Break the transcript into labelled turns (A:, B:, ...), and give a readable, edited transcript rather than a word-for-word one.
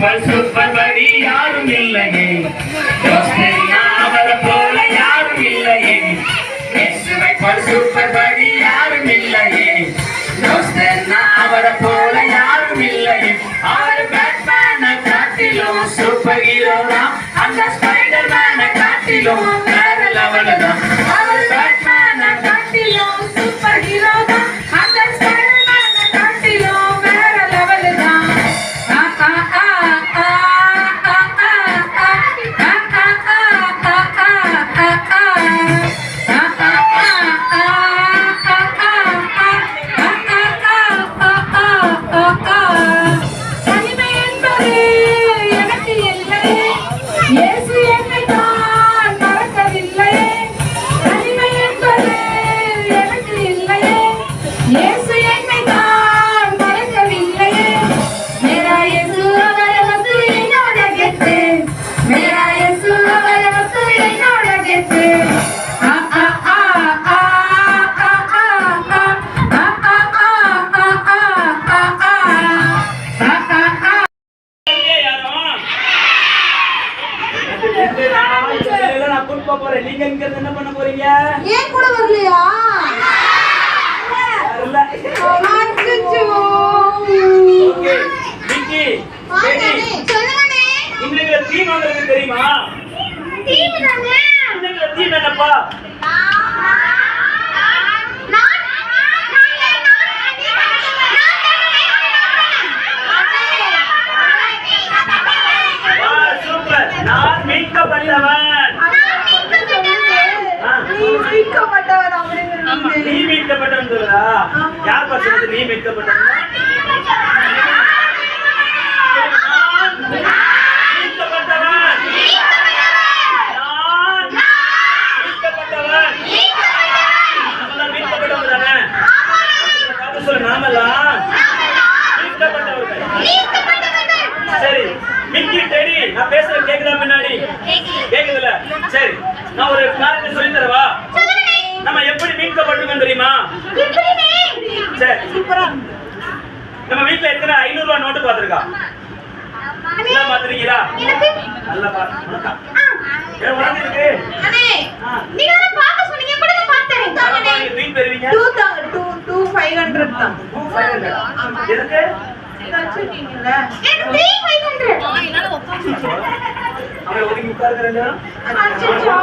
A: Super படி யாரும் இல்லையே, அவரை போல யாரும் இல்லையே. சூப்பர் படி யாரும் இல்லையே, அவரை போல யாரும் இல்லையே. அவர் பேட்மேனை காட்டிலும் சூப்பர் ஹீரோ தான், அந்த ஸ்பைடர் மேனை காட்டிலும் வேற லெவல் தான். அவர் பேட்மேனை காட்டிலும் சூப்பர் ஹீரோ தான், அந்த ஸ்பைடர் மேனை காட்டிலும் வேற லெவல் தான். நீங்க என்ன பண்ண போறீங்க?
B: ஏன் கூட வரலையா?
A: வரல.
B: அச்சச்சோ.
A: ஓகே. விக்கி.
B: சொல்லுங்கண்ணே.
A: இன்றைக்கு டீம் உங்களுக்கு தெரியுமா?
B: டீம் தாங்க.
A: இன்றைக்கு டீம் என்னப்பா? சூப்பர். நான் மீட்கப்பட்டவன். நீ மீட்கப்பட்டவன் சொல்லுடா. யார் பசங்க நீ மீட்கப்பட்டவன்? சரி மிக்கி டெடி நான் பேசுற கேக்குதா? முன்னாடி கேக்குதுல? சரி நான் ஒரு காரியத்தை சொல்லி தரவா? நம்ம எப்படி மீட்கப்பட்டிருக்கோம் தெரியுமா? சரி சூப்பரா. நம்ம வீட்ல எத்தனை 500 ரூபாய் நோட்டு பாத்துருக்கா? எல்லாம் பாத்துறீங்களா? நல்லா பாருங்க. ஏன் உனக்கு
B: அண்ணே நீங்க தான் பாக்க சொன்னீங்க எப்படி பார்த்தேன் தானே.
A: நீ பெறுவீங்க
B: 2500 தான்.
A: 2500 எதுக்கு?
B: வச்சிருக்கீங்கல. எனக்கு 3500.
A: அவன் ஒதுங்கி உட்கார்ந்து ரெண்டு.
B: அச்சச்சோ.